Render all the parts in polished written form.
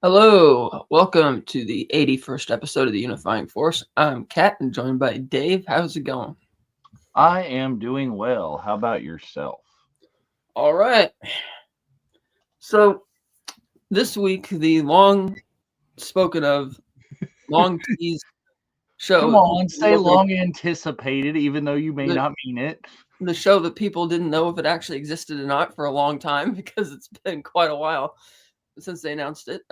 Hello, welcome to the 81st episode of the Unifying Force. I'm Kat and joined by Dave. How's it going? I am doing well. How about yourself? All right. So this week, the long spoken of, long teased show. Come on, say long anticipated, even though you may not mean it. The show that people didn't know if it actually existed or not for a long time because it's been quite a while since they announced it.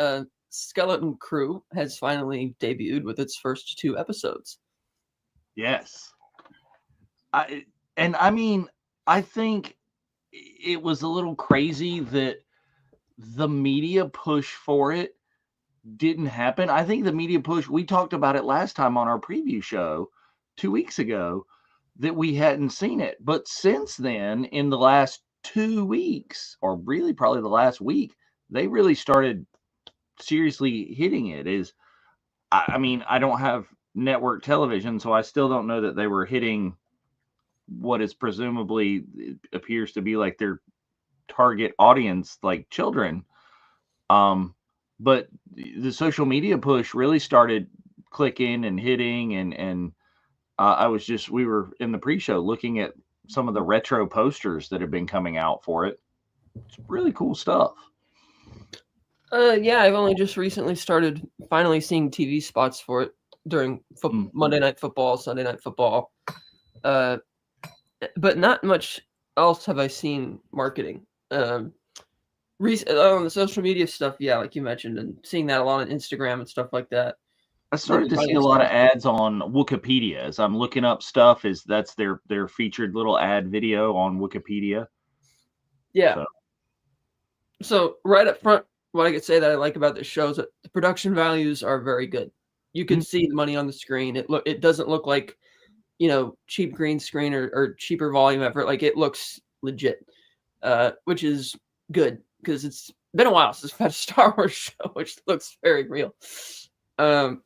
Skeleton Crew has finally debuted with its first 2 episodes. Yes. I think it was a little crazy that the media push for it didn't happen. I think the media push, we talked about it last time on our preview show 2 weeks ago, that we hadn't seen it. But since then, in the last 2 weeks, or really probably the last week, they really started seriously hitting it. I don't have network television, so I still don't know that they were hitting what is presumably appears to be like their target audience, like children. But the social media push really started clicking and hitting, and we were in the pre-show looking at some of the retro posters that have been coming out for it. It's really cool stuff. Yeah, I've only just recently started finally seeing TV spots for it during Monday Night Football, Sunday Night Football. But not much else have I seen marketing. On the social media stuff, yeah, like you mentioned, and seeing that a lot on Instagram and stuff like that. I started to see a lot of ads on Wikipedia as I'm looking up stuff. That's their featured little ad video on Wikipedia. Yeah. So right up front, what I could say that I like about this show is that the production values are very good. You can see the money on the screen. It doesn't look like, cheap green screen or cheaper volume effort. Like, it looks legit, which is good because it's been a while since we've had a Star Wars show, which looks very real. Oh,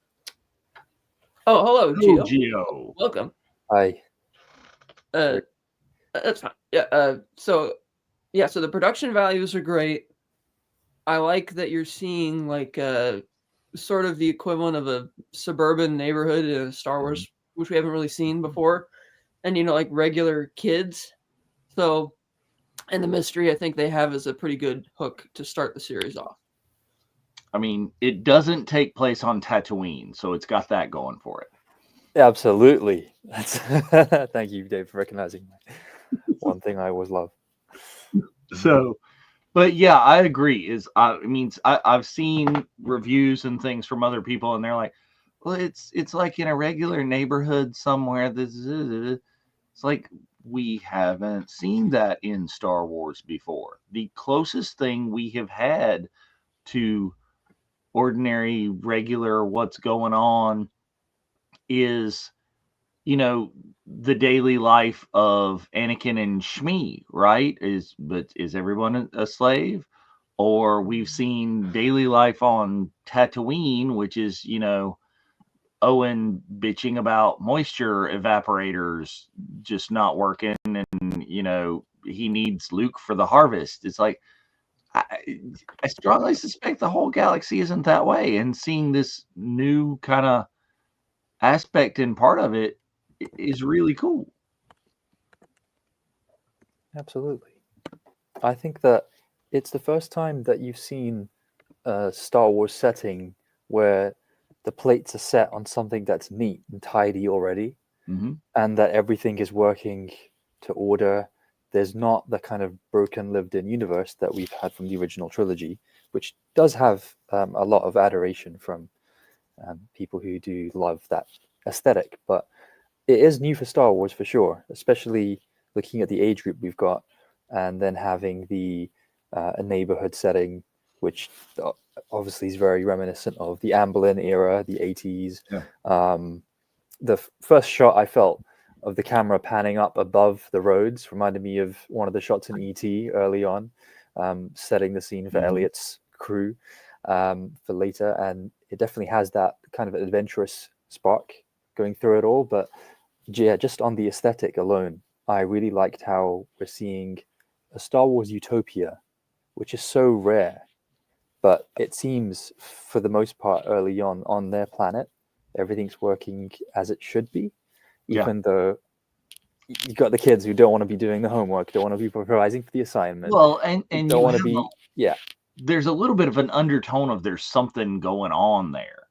hello, Gio. Gio. Welcome. Hi. That's fine. Yeah. So the production values are great. I like that you're seeing like sort of the equivalent of a suburban neighborhood in a Star Wars, which we haven't really seen before, and like regular kids. So, and the mystery I think they have is a pretty good hook to start the series off. I mean, it doesn't take place on Tatooine, so it's got that going for it. Yeah, absolutely. Thank you, Dave, for recognizing one thing I always love. So, but yeah, I agree. I've seen reviews and things from other people, and they're like, "Well, it's like in a regular neighborhood somewhere." It's like we haven't seen that in Star Wars before. The closest thing we have had to ordinary, regular, what's going on is, the daily life of Anakin and Shmi, right? Is everyone a slave? Or we've seen daily life on Tatooine, which is, Owen bitching about moisture evaporators just not working, and he needs Luke for the harvest. It's like, I strongly suspect the whole galaxy isn't that way, and seeing this new kind of aspect and part of it is really cool. Absolutely. I think that it's the first time that you've seen a Star Wars setting where the plates are set on something that's neat and tidy already, and that everything is working to order, there's not the kind of broken lived-in universe that we've had from the original trilogy, which does have a lot of adoration from people who do love that aesthetic. But it is new for Star Wars for sure, especially looking at the age group we've got, and then having the a neighborhood setting, which obviously is very reminiscent of the Amblin era, the 80s. Yeah. The first shot I felt of the camera panning up above the roads reminded me of one of the shots in E.T. early on, setting the scene for Elliot's crew for later. And it definitely has that kind of adventurous spark going through it all. But yeah, just on the aesthetic alone, I really liked how we're seeing a Star Wars utopia, which is so rare. But it seems, for the most part, early on their planet, everything's working as it should be, even though you got the kids who don't want to be doing the homework, don't want to be revising for the assignment. Well, and don't want to be, there's a little bit of an undertone of there's something going on there,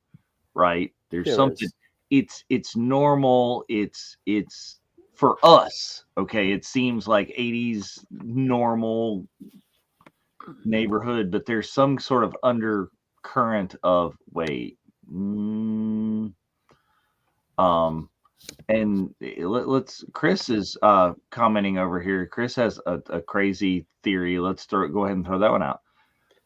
right? There's something. It's normal. It's for us, okay. It seems like 80s normal neighborhood, but there's some sort of undercurrent of and let's Chris is commenting over here. Chris has a crazy theory. Let's go ahead and throw that one out.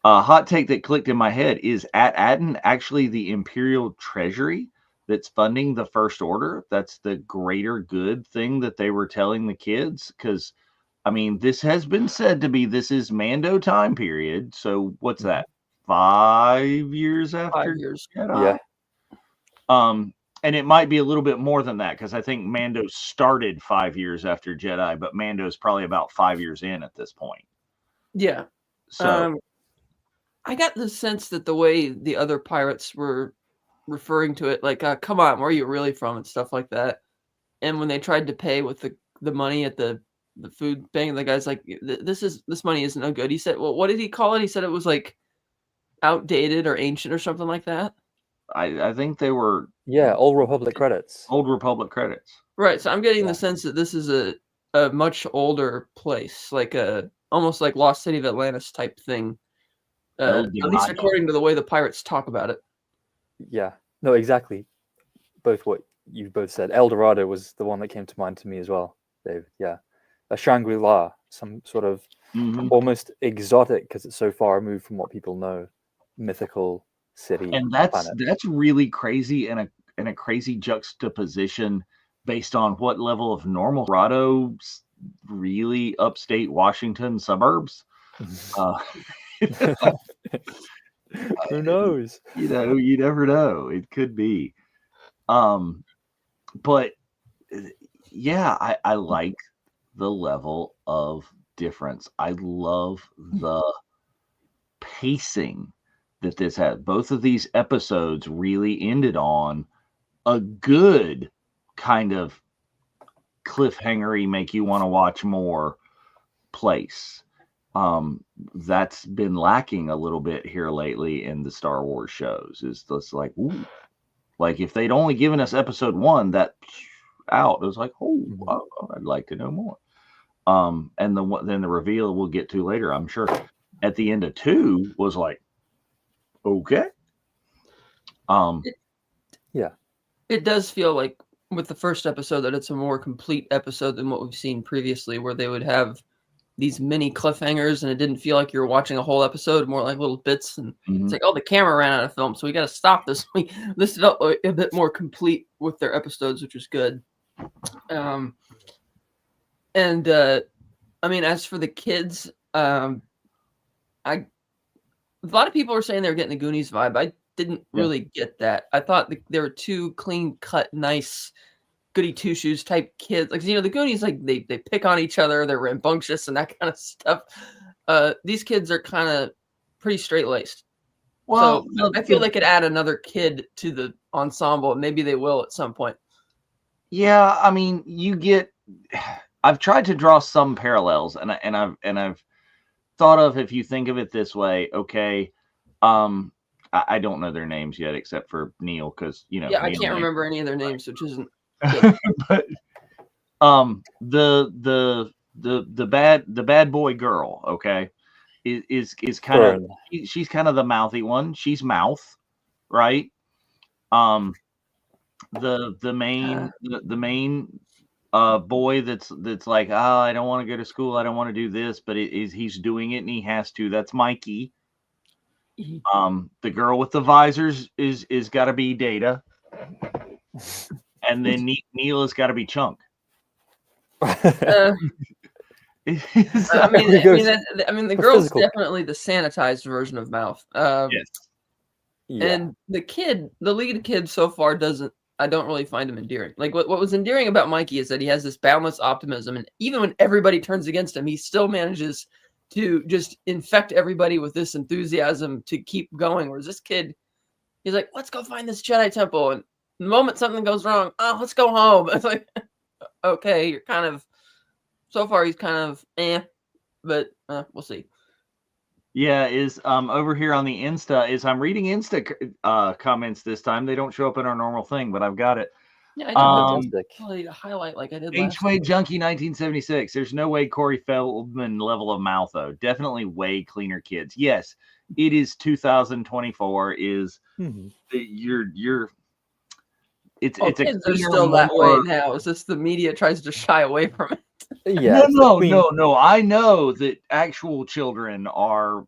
Hot take that clicked in my head is at Aden actually the Imperial Treasury that's funding the First Order. That's the greater good thing that they were telling the kids, because I mean, this has been said to be, this is Mando time period. So what's that? 5 years after 5 years. Jedi? Yeah. And it might be a little bit more than that, because I think Mando started 5 years after Jedi, but Mando's probably about 5 years in at this point. Yeah. So I got the sense that the way the other pirates were referring to it, like, come on, where are you really from, and stuff like that. And when they tried to pay with the money at the food bank, the guy's like, this money isn't no good. He said, well, what did he call it? He said it was like outdated or ancient or something like that. I think they were Old Republic credits. Old Republic credits. Right. So I'm getting the sense that this is a much older place, like almost like Lost City of Atlantis type thing. At least according to the way the pirates talk about it. Yeah. No, exactly. Both what you both said. El Dorado was the one that came to mind to me as well, Dave. Yeah. A Shangri-La, some sort of almost exotic, because it's so far removed from what people know, mythical city. And that's really crazy, and a crazy juxtaposition based on what level of normal Colorado, really upstate Washington suburbs. Who knows? You never know. It could be. But yeah, I like the level of difference. I love the pacing that this had. Both of these episodes really ended on a good kind of cliffhangery, make you want to watch more place. That's been lacking a little bit here lately in the Star Wars shows. Is this like, ooh, like if they'd only given us episode 1, that out, it was like, oh, I'd like to know more. And then the reveal we'll get to later, I'm sure, at the end of 2 was like, okay. It does feel like with the first episode that it's a more complete episode than what we've seen previously, where they would have these mini cliffhangers and it didn't feel like you were watching a whole episode, more like little bits. And it's like, oh, the camera ran out of film, so we got to stop this. This felt a bit more complete with their episodes, which was good. I mean, as for the kids, a lot of people were saying they were getting the Goonies vibe. I didn't really get that. I thought they were two clean cut, nice, goody two shoes type kids. Like, the Goonies, like they pick on each other, they're rambunctious and that kind of stuff. These kids are kind of pretty straight laced. Well, so I feel they could add another kid to the ensemble. Maybe they will at some point. Yeah, I mean, I've tried to draw some parallels, and I've thought of, if you think of it this way, okay, I don't know their names yet, except for Neil, because I Neil can't remember any of their names, which isn't but the the bad boy girl, okay, is kind of, she's kind of the mouthy one. She's mouth, right? The main boy that's like, I don't want to go to school, I don't want to do this, but he's doing it and he has to. That's Mikey. The girl with the visors is got to be Data, and then Neil has got to be Chunk. I mean, the girl's definitely the sanitized version of Mouth. Yes. Yeah. And the lead kid so far I don't really find him endearing. Like what was endearing about Mikey is that he has this boundless optimism, and even when everybody turns against him, he still manages to just infect everybody with this enthusiasm to keep going. Whereas this kid, he's like, let's go find this Jedi temple. And the moment something goes wrong, let's go home. It's like, okay, you're kind of, so far he's kind of but we'll see. Yeah, is over here on the Insta, I'm reading Insta comments this time. They don't show up in our normal thing, but I've got it. Yeah, I need to highlight like I did last H-Way Junkie 1976. There's no way Corey Feldman level of mouth, though. Definitely way cleaner kids. Yes, it is 2024. It's kids are still that way now. It's just the media tries to shy away from it. Yeah, no. I know that actual children are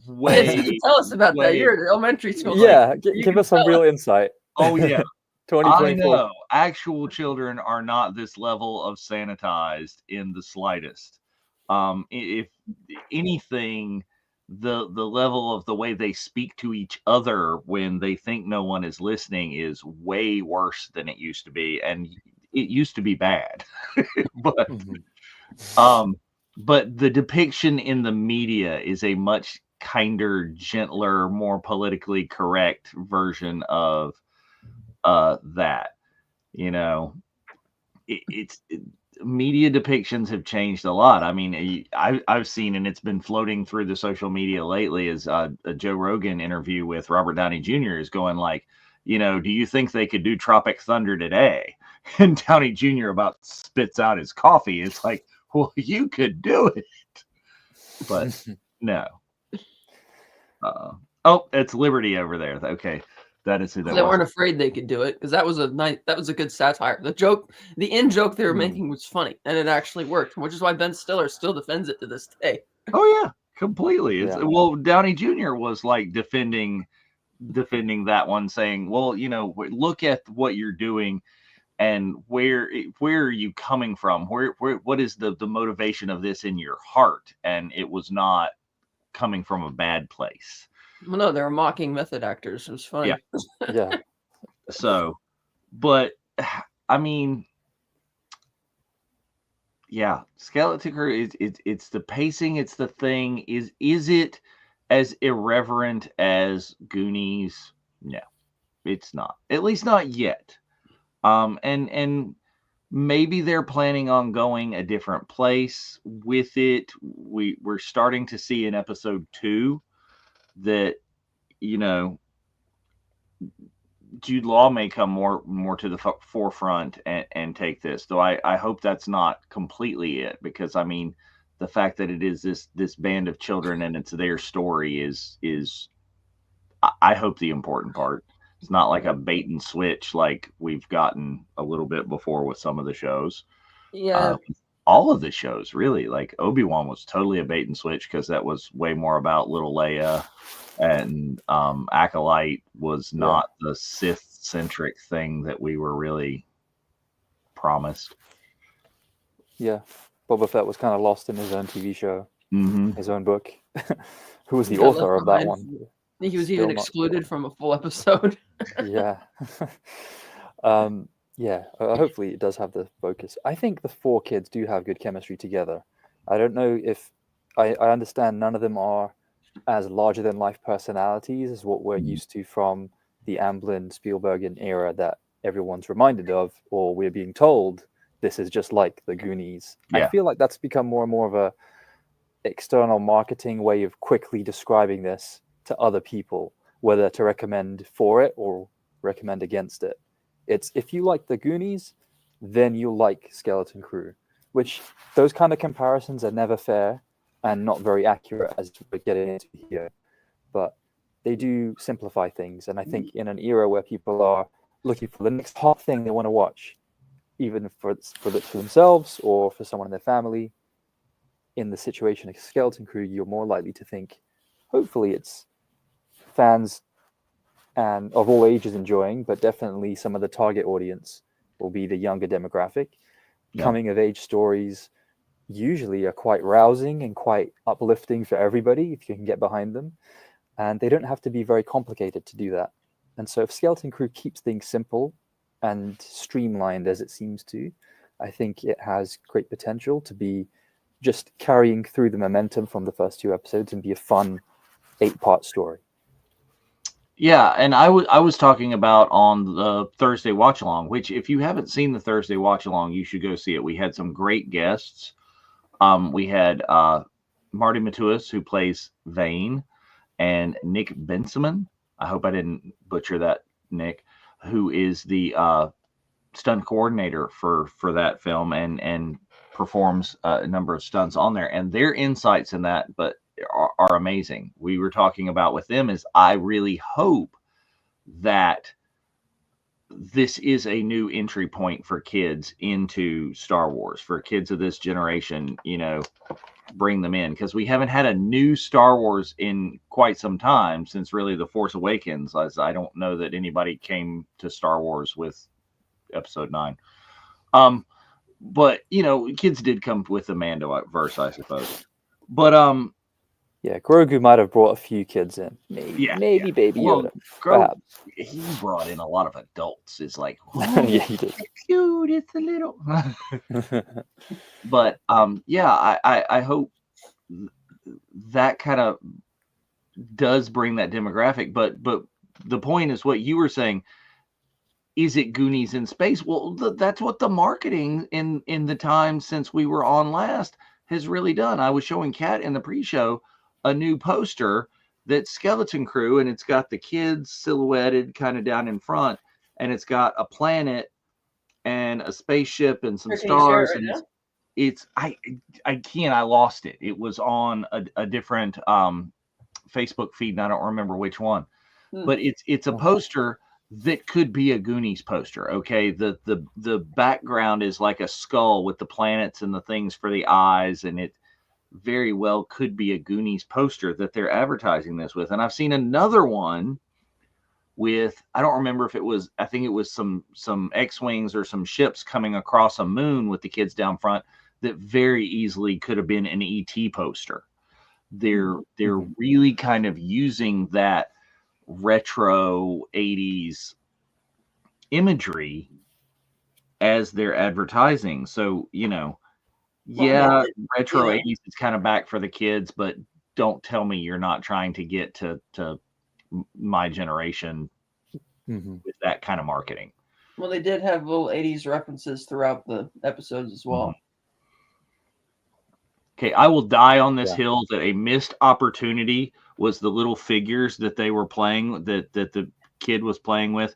way. Tell us about that. You're at elementary school. Yeah, give us some real insight. Oh yeah. 2024. I know actual children are not this level of sanitized in the slightest. If anything, the level of the way they speak to each other when they think no one is listening is way worse than it used to be, and it used to be bad. But the depiction in the media is a much kinder, gentler, more politically correct version of that. Media depictions have changed a lot. I mean, I've seen, and it's been floating through the social media lately, is a Joe Rogan interview with Robert Downey Jr. is going like, do you think they could do Tropic Thunder today? And Downey Jr. about spits out his coffee. It's like, well, you could do it, but no. It's Liberty over there. Okay. That is who that was. They weren't afraid they could do it because that was a good satire. The in joke they were making was funny, and it actually worked, which is why Ben Stiller still defends it to this day. Oh yeah, completely. Well, Downey Jr. was like defending that one, saying, well, look at what you're doing, and where are you coming from? What is the motivation of this in your heart? And it was not coming from a bad place. Well, no, they were mocking method actors. It was funny. Yeah. So, but I mean, yeah, Skeleton Crew it's the pacing, it's the thing. Is it as irreverent as Goonies? No, it's not. At least not yet. And maybe they're planning on going a different place with it. We're starting to see in episode 2 that Jude Law may come more to the forefront and take this, though I hope that's not completely it, because I mean the fact that it is this band of children and it's their story is I hope the important part. It's not like a bait and switch like we've gotten a little bit before with some of the shows. Yeah. All of the shows, really. Like Obi-Wan was totally a bait and switch because that was way more about little Leia, and Acolyte was not the Sith-centric thing that we were really promised. Yeah, Boba Fett was kind of lost in his own TV show, his own book. Who was the Got author of that one? He was even excluded from a full episode. Yeah. Hopefully it does have the focus. I think the 4 kids do have good chemistry together. I don't know if I understand none of them are as larger than life personalities as what we're used to from the Amblin Spielbergian era that everyone's reminded of, or we're being told this is just like the Goonies. I feel like that's become more and more of a external marketing way of quickly describing this to other people, whether to recommend for it or recommend against it. It's if you like the Goonies, then you'll like Skeleton Crew. which those kind of comparisons are never fair and not very accurate, as we're getting into here. But they do simplify things. And I think in an era where people are looking for the next hot thing they want to watch, even for themselves or for someone in their family, in the situation of Skeleton Crew, you're more likely to think, hopefully it's fans and of all ages enjoying, but definitely some of the target audience will be the younger demographic. Yeah. Coming of age stories usually are quite rousing and quite uplifting for everybody if you can get behind them. And they don't have to be very complicated to do that. And so if Skeleton Crew keeps things simple and streamlined as it seems to, I think it has great potential to be just carrying through the momentum from the first 2 episodes and be a fun 8-part story. Yeah, and I was talking about on the Thursday watch along, which if you haven't seen the Thursday watch along, you should go see it. We had some great guests. We had Marty Matuis, who plays Vane, and Nick Benseman. I hope I didn't butcher that, Nick, who is the stunt coordinator for that film and performs a number of stunts on there. And their insights in that are amazing. We were talking about with them is I really hope that this is a new entry point for kids into Star Wars, for kids of this generation, bring them in, because we haven't had a new Star Wars in quite some time, since really The Force Awakens. As I don't know that anybody came to Star Wars with Episode 9. But kids did come with the Mando verse, I suppose. But yeah, Grogu might have brought a few kids in. Maybe Baby Yoda. Grogu, he brought in a lot of adults. It's like, oh, yeah, he did. It's cute, it's a little. But I hope that kind of does bring that demographic. But the point is what you were saying. Is it Goonies in space? Well, that's what the marketing in the time since we were on last has really done. I was showing Kat in the pre-show a new poster that's Skeleton Crew, and it's got the kids silhouetted kind of down in front, and it's got a planet and a spaceship and some stars. Right, and it's I lost it. It was on a different Facebook feed, and I don't remember which one. But it's a poster that could be a Goonies poster. Okay, the background is like a skull with the planets and the things for the eyes, and it very well could be a Goonies poster that they're advertising this with. And I've seen another one with, I don't remember if it was, I think it was some X-wings or some ships coming across a moon with the kids down front that very easily could have been an ET poster. They're really kind of using that retro 80s imagery as their advertising. So, retro 80s is kind of back for the kids, but don't tell me you're not trying to get to my generation with that kind of marketing. Well, they did have little 80s references throughout the episodes as well. Okay, I will die on this hill that a missed opportunity was the little figures that they were playing, that the kid was playing with,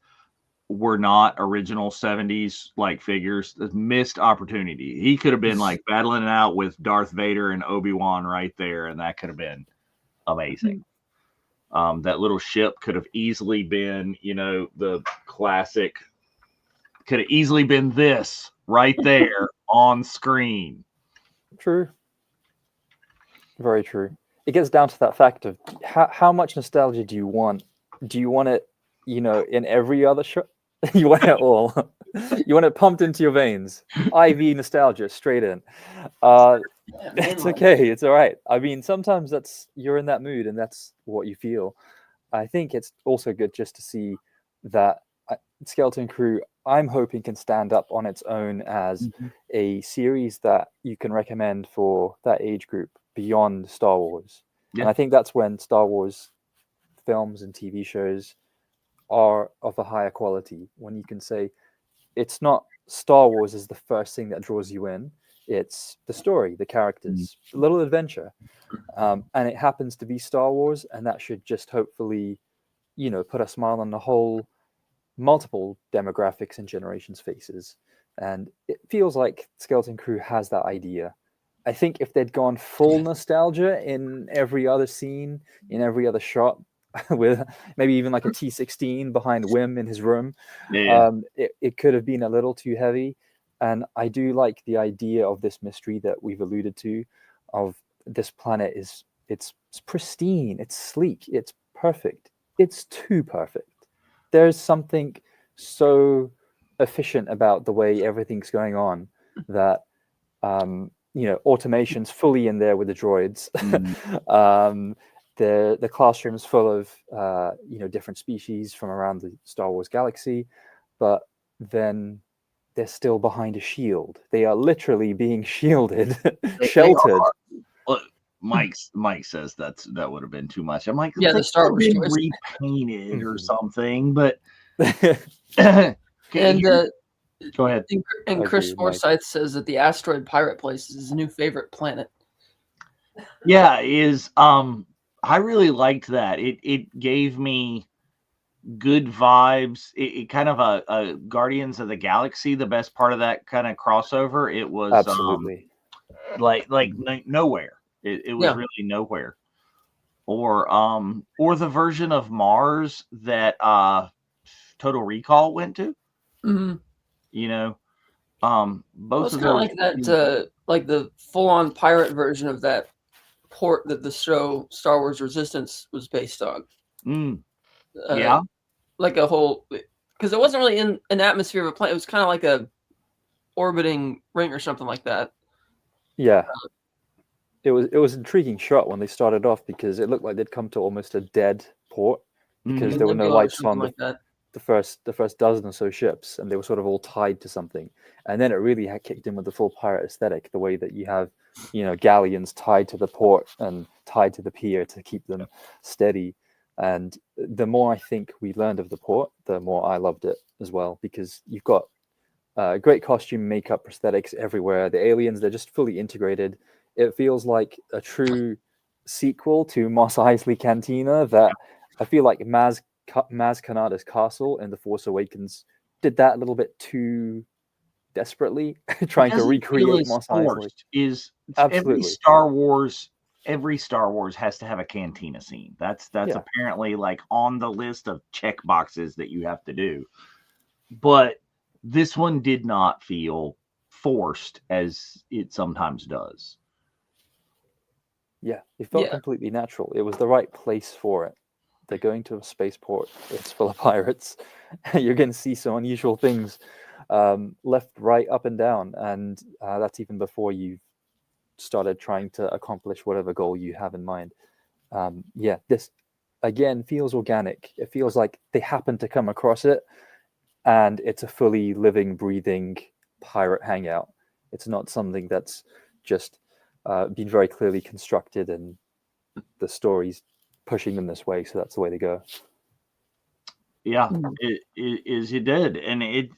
were not original 70s like figures. The missed opportunity. He could have been like battling it out with Darth Vader and Obi-Wan right there, and that could have been amazing. That little ship could have easily been, the classic, could have easily been this right there on screen. True. Very true. It gets down to that fact of how much nostalgia do you want? Do you want it, in every other show? You want it all. You want it pumped into your veins. IV nostalgia straight in. It's okay. It's all right. I mean, sometimes you're in that mood and that's what you feel. I think it's also good just to see that Skeleton Crew, I'm hoping, can stand up on its own as a series that you can recommend for that age group beyond Star Wars. And I think that's when Star Wars films and TV shows are of a higher quality, when you can say it's not Star Wars is the first thing that draws you in. It's the story, the characters, the little adventure. And it happens to be Star Wars, and that should just hopefully, put a smile on the whole multiple demographics and generations' faces. And it feels like Skeleton Crew has that idea. I think if they'd gone full nostalgia in every other scene, in every other shot, with maybe even like a T16 behind Wim in his room, it could have been a little too heavy. And I do like the idea of this mystery that we've alluded to, of this planet it's pristine, it's sleek, it's perfect. It's too perfect. There's something so efficient about the way everything's going on that automation's fully in there with the droids. The classroom's full of different species from around the Star Wars galaxy, but then they're still behind a shield. They are literally being shielded, sheltered. Look, Mike says that would have been too much. I'm like, the Star Wars been repainted or something, but and go ahead. And Chris Forsyth says that the asteroid pirate place is his new favorite planet. Yeah, I really liked that. It gave me good vibes. It kind of a Guardians of the Galaxy, the best part of that kind of crossover. It was absolutely like nowhere. It was really nowhere. Or the version of Mars that Total Recall went to. Mm-hmm. Both of those like that, like the full-on pirate version of that port that the show Star Wars Resistance was based on. Yeah, like a whole, because it wasn't really in an atmosphere of a planet. It was kind of like a orbiting ring or something like that. Yeah, it was an intriguing shot when they started off, because it looked like they'd come to almost a dead port, because there were no lights on the first dozen or so ships, and they were sort of all tied to something. And then it really had kicked in with the full pirate aesthetic, the way that you have, galleons tied to the port and tied to the pier to keep them steady. And the more I think we learned of the port, the more I loved it as well, because you've got great costume, makeup, prosthetics everywhere. The aliens, they're just fully integrated. It feels like a true sequel to Mos Eisley Cantina that I feel like Maz Kanata's castle in The Force Awakens did that a little bit too desperately, trying to recreate Mos Eisley. Absolutely. Every Star Wars has to have a cantina scene. That's apparently like on the list of check boxes that you have to do. But this one did not feel forced as it sometimes does. Yeah, it felt completely natural. It was the right place for it. They're going to a spaceport. It's full of pirates. You're going to see some unusual things, left, right, up, and down. And that's even before you've started trying to accomplish whatever goal you have in mind. This, again, feels organic. It feels like they happen to come across it, and it's a fully living, breathing pirate hangout. It's not something that's just been very clearly constructed, and the story's pushing them this way, so that's the way they go. Yeah, it did, and it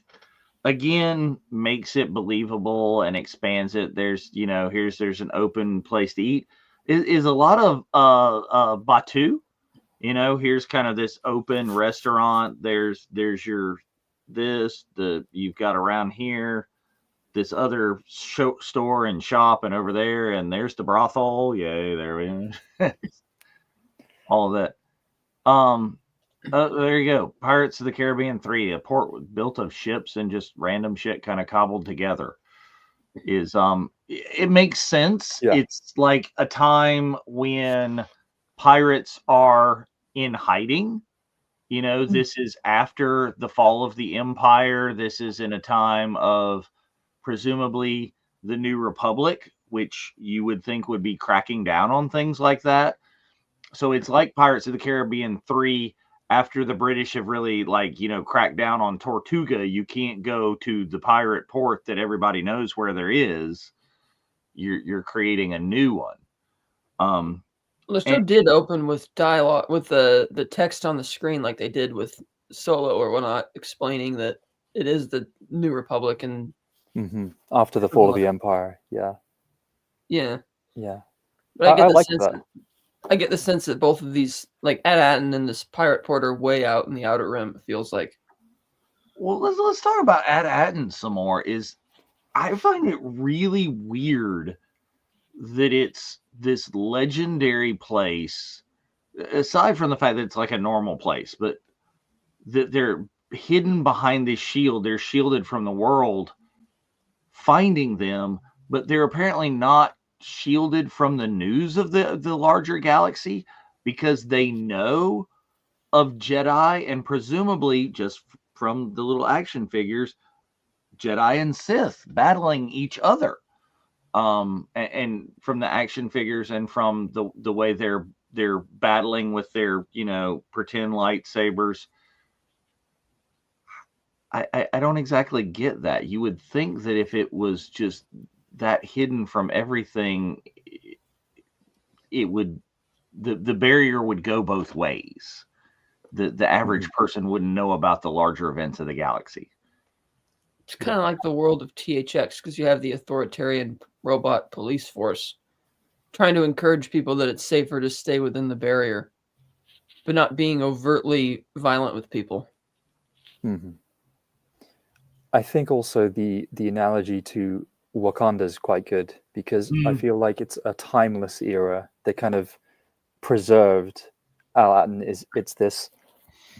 again makes it believable and expands it. There's there's an open place to eat. Is a lot of Batu. Here's kind of this open restaurant. There's your you've got around here this other store and shop, and over there, and there's the brothel. Yay, there we go. All of that. There you go. Pirates of the Caribbean 3, a port built of ships and just random shit kind of cobbled together. It makes sense. Yeah. It's like a time when pirates are in hiding. This is after the fall of the Empire. This is in a time of presumably the New Republic, which you would think would be cracking down on things like that. So it's like Pirates of the Caribbean 3 after the British have really cracked down on Tortuga. You can't go to the pirate port that everybody knows where there is. You're creating a new one. The show did open with dialogue, with the text on the screen, like they did with Solo or whatnot, explaining that it is the New Republic and after the fall of the Empire. Yeah. But I like that. I get the sense that both of these, like Ed Atten and this pirate port, are way out in the Outer Rim. It feels like. Well, let's talk about At-Aten some more. I find it really weird that it's this legendary place, aside from the fact that it's like a normal place, but that they're hidden behind this shield. They're shielded from the world finding them, but they're apparently not shielded from the news of the larger galaxy because they know of Jedi, and presumably just from the little action figures, Jedi and Sith battling each other. And from the action figures and from the way they're battling with their pretend lightsabers, I don't exactly get that. You would think that if it was just that hidden from everything, it would the barrier would go both ways. The average person wouldn't know about the larger events of the galaxy. It's kind of like the world of THX, because you have the authoritarian robot police force trying to encourage people that it's safer to stay within the barrier, but not being overtly violent with people. Mm-hmm. I think also the analogy to Wakanda is quite good, because I feel like it's a timeless era. They kind of preserved Aladdin. It's this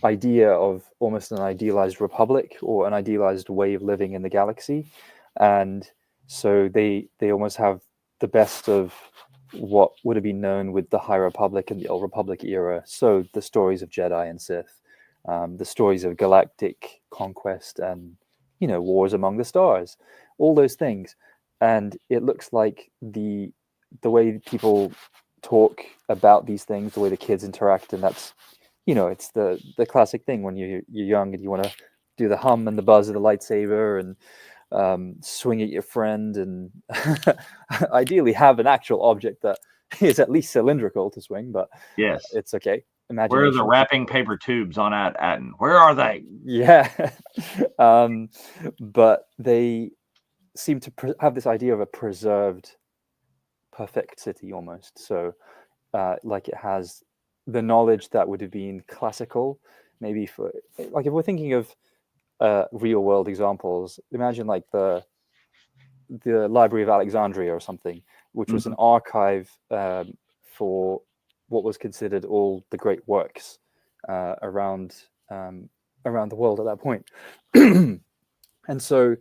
idea of almost an idealized republic or an idealized way of living in the galaxy, and so they almost have the best of what would have been known with the High Republic and the Old Republic era. So the stories of Jedi and Sith, the stories of galactic conquest and wars among the stars, all those things. And it looks like the way people talk about these things, the way the kids interact, and that's it's the classic thing when you're young and you want to do the hum and the buzz of the lightsaber and swing at your friend, and ideally have an actual object that is at least cylindrical to swing, but yes, it's okay. Where are the wrapping paper tubes on At-Aten? Where are they? Yeah. But they seem to have this idea of a preserved, perfect city almost. So like it has the knowledge that would have been classical, maybe for, like, if we're thinking of real world examples, imagine like the Library of Alexandria or something, which was an archive for what was considered all the great works around the world at that point. And so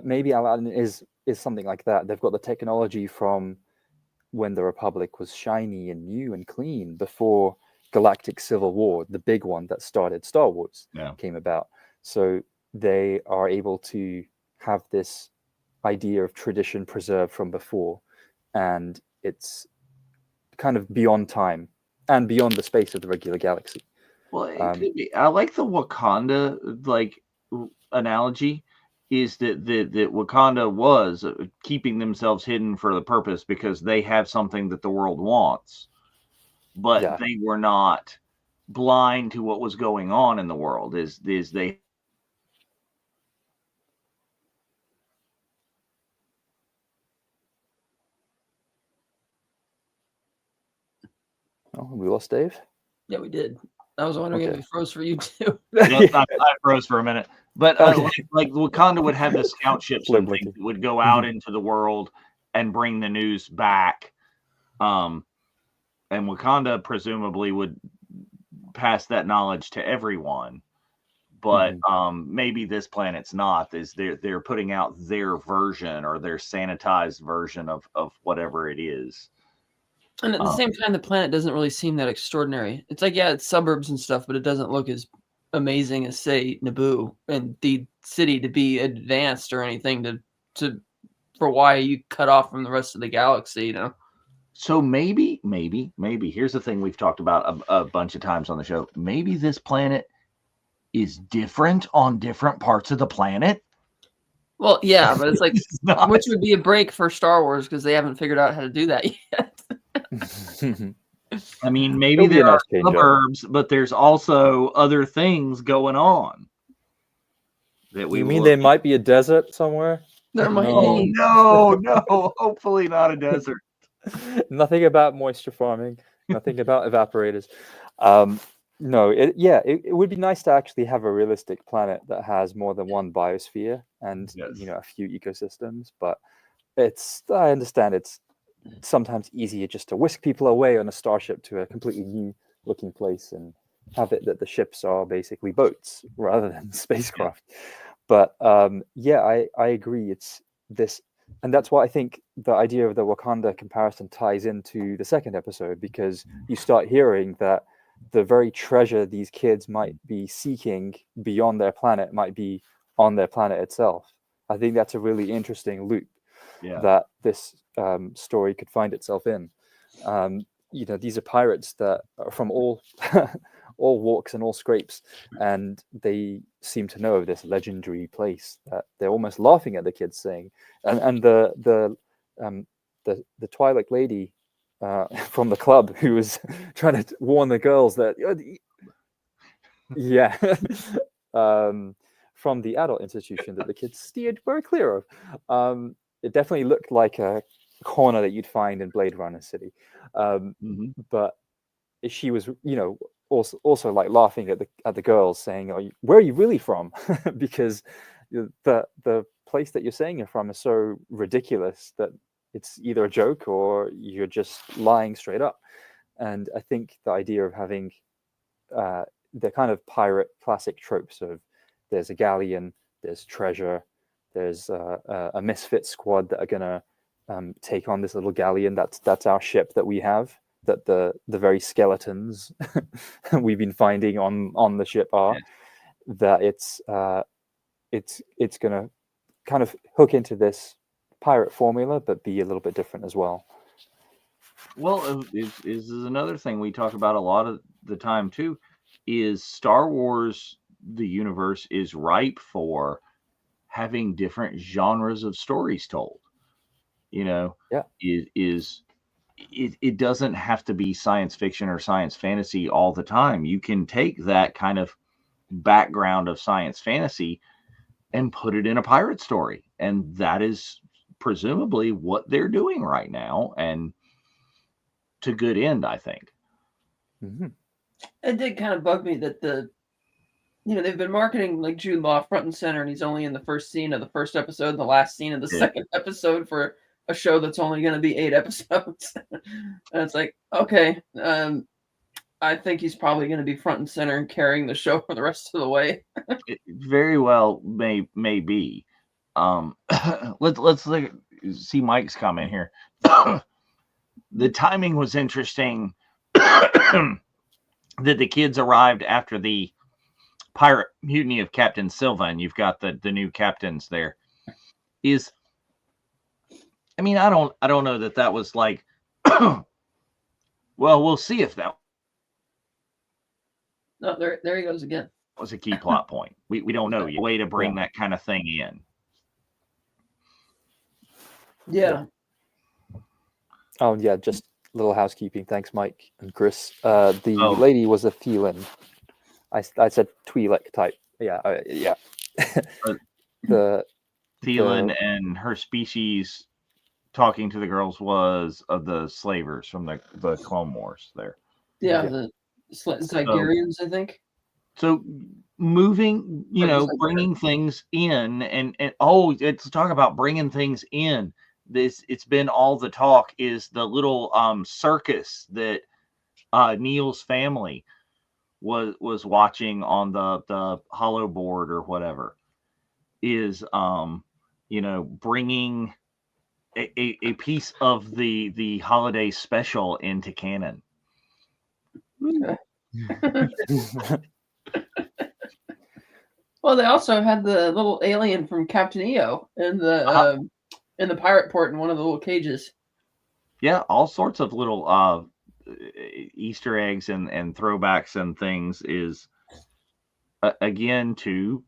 maybe Aladdin is something like that. They've got the technology from when the Republic was shiny and new and clean before Galactic Civil War, the big one that started Star Wars, came about. So they are able to have this idea of tradition preserved from before, and it's kind of beyond time and beyond the space of the regular galaxy. Well, it could be. I like the Wakanda analogy. Is that Wakanda was keeping themselves hidden for the purpose because they have something that the world wants, but they were not blind to what was going on in the world. Is they Oh, we lost Dave? Yeah, we did. I was wondering if it froze for you too. I froze for a minute. But like Wakanda would have the scout ships and things that would go out into the world and bring the news back. And Wakanda presumably would pass that knowledge to everyone. But maybe this planet's not. They're putting out their version or their sanitized version of whatever it is. And at the same time, the planet doesn't really seem that extraordinary. It's like, it's suburbs and stuff, but it doesn't look as amazing as, say, Naboo and the city to be advanced or anything for why you cut off from the rest of the galaxy, So maybe here's the thing we've talked about a bunch of times on the show. Maybe this planet is different on different parts of the planet. Well, yeah, but it's like, which would be a break for Star Wars because they haven't figured out how to do that yet. I mean, maybe there are suburbs, but there's also other things going on. You mean there might be a desert somewhere? There might be. No, hopefully not a desert. Nothing about moisture farming. Nothing about evaporators. No, it would be nice to actually have a realistic planet that has more than one biosphere and Yes. a few ecosystems. But I understand it's sometimes easier just to whisk people away on a starship to a completely new looking place and have it that the ships are basically boats rather than spacecraft. But I agree. It's this, and that's why I think the idea of the Wakanda comparison ties into the second episode, because you start hearing that the very treasure these kids might be seeking beyond their planet might be on their planet itself. I think that's a really interesting loop that this story could find itself in. These are pirates that are from all all walks and all scrapes, and they seem to know of this legendary place that they're almost laughing at the kids saying. And the Twilight lady from the club who was trying to warn the girls that from the adult institution that the kids steered very clear of. It definitely looked like a corner that you'd find in Blade Runner City. But she was, also like laughing at the girls, saying, "Where are you really from?" Because the place that you're saying you're from is so ridiculous that it's either a joke or you're just lying straight up. And I think the idea of having the kind of pirate classic tropes of there's a galleon, there's treasure, there's a misfit squad that are gonna take on this little galleon. That's our ship that we have. That the very skeletons we've been finding on the ship are. That it's gonna kind of hook into this pirate formula, but be a little bit different as well. Well, is another thing we talk about a lot of the time too, is Star Wars, the universe is ripe for having different genres of stories told. It doesn't have to be science fiction or science fantasy all the time. You can take that kind of background of science fantasy and put it in a pirate story. And that is presumably what they're doing right now. And to good end, I think. It did kind of bug me that they've been marketing like Jude Law front and center, and he's only in the first scene of the first episode, and the last scene of the second episode for a show that's only going to be 8 episodes. And it's like, okay, I think he's probably going to be front and center and carrying the show for the rest of the way. It very well may be. Let's see Mike's comment here. The timing was interesting. That the kids arrived after the pirate mutiny of Captain Silva, and you've got the new captains there. I don't know that was like. Well, we'll see if that. No, there he goes again. Was a key plot point. We don't know yet. Way to bring that kind of thing in. Yeah. Oh yeah, just little housekeeping. Thanks, Mike and Chris. The lady was a Thelan. I said Twi'lek type. Yeah. The Thelan and her species talking to the girls was of the slavers from the Clone Wars there. Yeah. The Zygerians, I think. So moving, bringing things in and let's talk about bringing things in. It's been all the talk is the little circus that Neil's family was watching on the hollow board or whatever is bringing a piece of the holiday special into canon. Well, they also had the little alien from Captain EO in the pirate port in one of the little cages. Yeah, all sorts of little Easter eggs and throwbacks and things is again to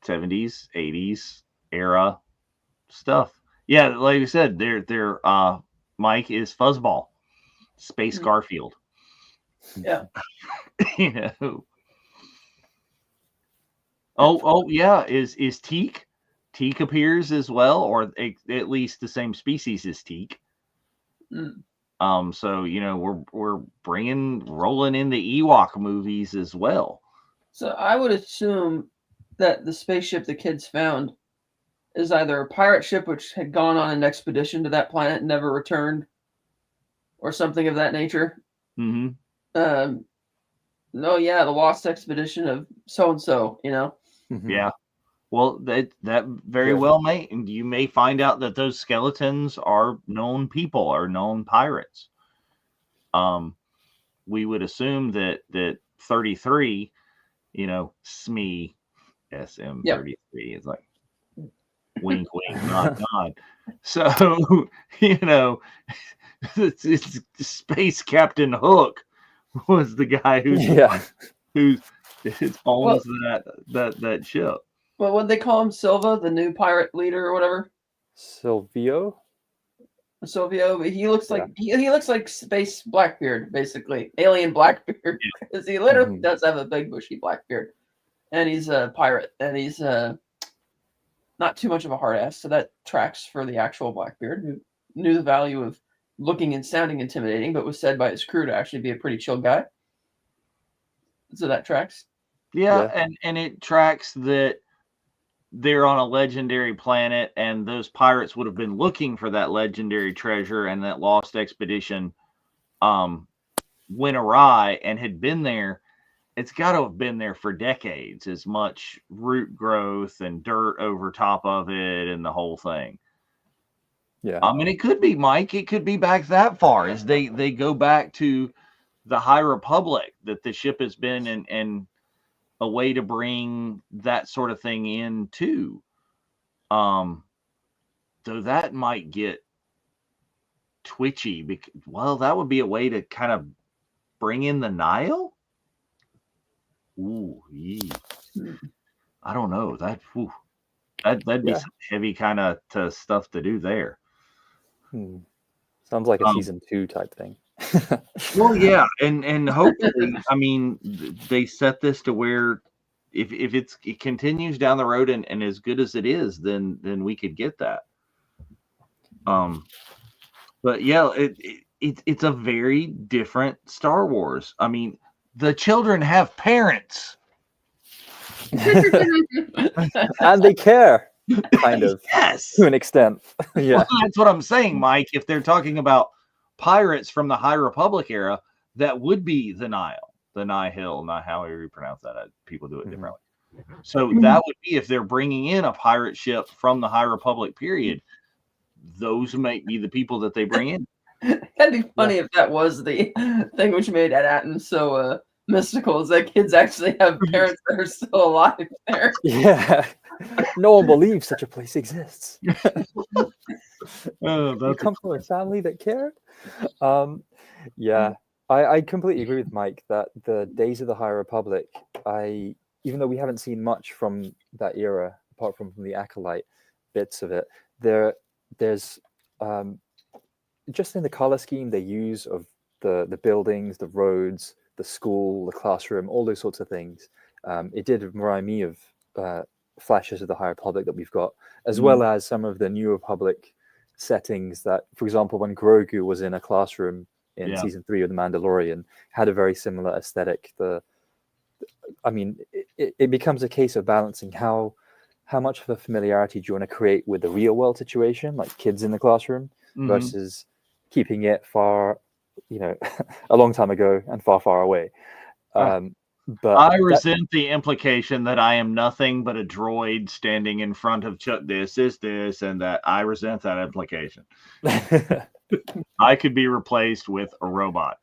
70s, 80s era stuff. Yeah, like I said, their Mike is Fuzzball, Space Garfield. Yeah. Oh yeah, is Teak? Teak appears as well, or at least the same species as Teak. So we're rolling in the Ewok movies as well. So I would assume that the spaceship the kids found is either a pirate ship which had gone on an expedition to that planet and never returned, or something of that nature. Mm-hmm. No, yeah, the lost expedition of so and so. Mhm. Yeah. Well, that very well may, and you may find out that those skeletons are known people, or known pirates. We would assume that 33, SME, SM33 is like wink, wink, nod, nod. So it's Space Captain Hook was the guy who owns that ship. Well, what they call him, Silva, the new pirate leader or whatever. Silvio. But he looks like he looks like Space Blackbeard, basically alien Blackbeard, because he literally does have a big bushy black beard, and he's a pirate, and he's not too much of a hard ass, so that tracks for the actual Blackbeard, who knew the value of looking and sounding intimidating, but was said by his crew to actually be a pretty chill guy. So that tracks. Yeah. And it tracks that they're on a legendary planet, and those pirates would have been looking for that legendary treasure, and that lost expedition went awry and had been there. It's got to have been there for decades, as much root growth and dirt over top of it and the whole thing. Yeah. And it could be, Mike, it could be back that far, as they go back to the High Republic, that the ship has been, and a way to bring that sort of thing in too. Though that might get twitchy, because, well, that would be a way to kind of bring in the Nile. Ooh, I don't know. That'd be some heavy kind of stuff to do there. Sounds like a season 2 type thing. Well, yeah, and hopefully, I mean, they set this to where if it continues down the road and as good as it is, then we could get that. But yeah, it's a very different Star Wars. I mean, the children have parents. And they care, kind of. Yes. To an extent. Yeah. Well, that's what I'm saying, Mike. If they're talking about pirates from the High Republic era, that would be the Nile. The Nihil, not however you pronounce that. People do it differently. So that would be, if they're bringing in a pirate ship from the High Republic period, those might be the people that they bring in. That'd be funny if that was the thing which made Ed so mystical, is that kids actually have parents that are still alive there. Yeah. No one believes such a place exists. Oh, you come from a family that cared? Yeah. I completely agree with Mike that the days of the High Republic, even though we haven't seen much from that era, apart from the Acolyte bits of it, there's just in the color scheme they use of the buildings, the roads, the school, the classroom, all those sorts of things. It did remind me of flashes of the High Republic that we've got, as well as some of the New Republic settings that, for example, when Grogu was in a classroom in season 3 of The Mandalorian, had a very similar aesthetic. It becomes a case of balancing how much of a familiarity do you want to create with the real world situation, like kids in the classroom, versus keeping it far, a long time ago and far, far away. But I resent the implication that I am nothing but a droid standing in front of Chuck. This is this, and that. I resent that implication. I could be replaced with a robot.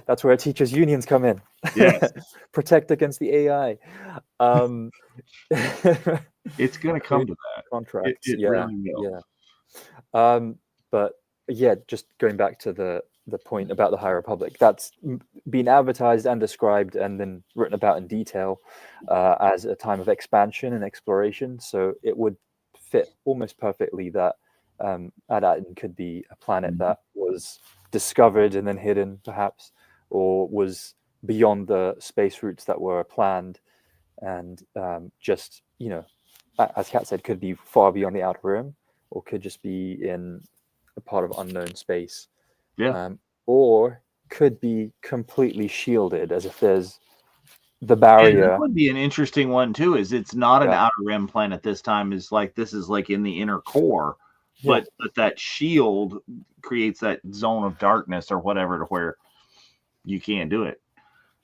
That's where teachers' unions come in. Yes. Protect against the AI. It's going to come to that. Contracts. It really will. Yeah. But yeah, just going back to the point about the High Republic, that's been advertised and described and then written about in detail as a time of expansion and exploration. So it would fit almost perfectly that Aladdin could be a planet that was discovered and then hidden, perhaps, or was beyond the space routes that were planned, and just, as Kat said, could be far beyond the outer rim, or could just be in a part of unknown space. Yeah. Or could be completely shielded, as if there's the And barrier. that would be an interesting one too. Is it's not an Yeah. outer rim planet this time? Is like this is like in the inner core, Yeah. but that shield creates that zone of darkness or whatever to where you can't do it.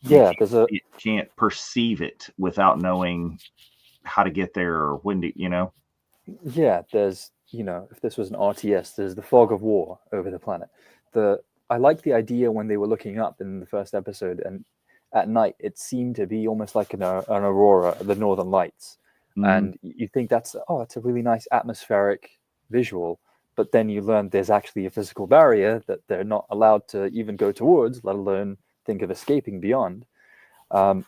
Yeah, there's a You can't perceive it without knowing how to get there or when to, you know. yeah, there's, you know, if this was an RTS, there's the fog of war over the planet. I like the idea when they were looking up in the first episode, and at night it seemed to be almost like an aurora, the northern lights. And you think that's a really nice atmospheric visual, but then you learn there's actually a physical barrier that they're not allowed to even go towards, let alone think of escaping beyond.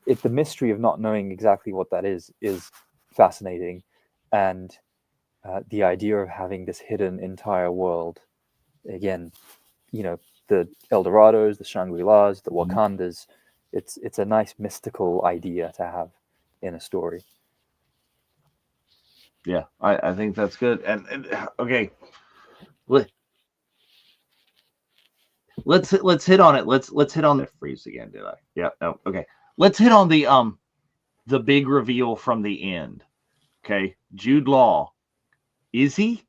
If the mystery of not knowing exactly what that is fascinating, and the idea of having this hidden entire world, again, you know, the Eldorados, the Shangri-Las, the Wakandas, it's a nice mystical idea to have in a story. Yeah, I think that's good. And okay, let's hit on it. Let's hit on the freeze again. Did I? Yeah. No. Okay. Let's hit on the big reveal from the end. Okay, Jude Law. Is he?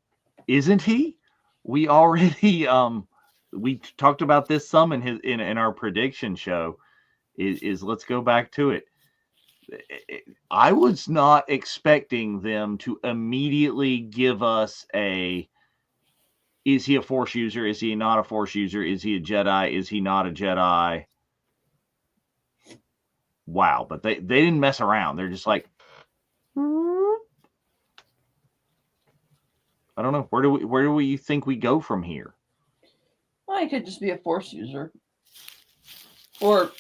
Isn't he? We already we talked about this some in our prediction show. Is let's go back to it. I was not expecting them to immediately give us is he a Force user? Is he not a Force user? Is he a Jedi? Is he not a Jedi? Wow, but they didn't mess around. They're just like, I don't know. Where do we think we go from here? Well, he could just be a Force user, or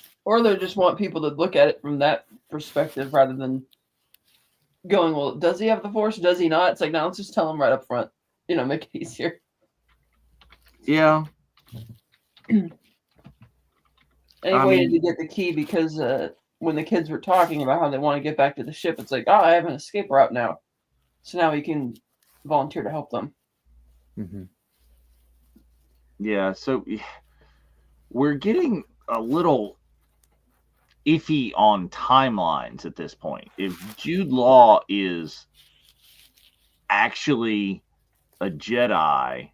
they just want people to look at it from that perspective rather than going, well, does he have the Force? Does he not? It's like, no, let's just tell him right up front. You know, make it easier. Yeah. And he waited to get the key because when the kids were talking about how they want to get back to the ship, it's like, oh, I have an escape route now. So now he can volunteer to help them. Mm-hmm. Yeah, so we're getting a little iffy on timelines at this point. If Jude Law is actually a Jedi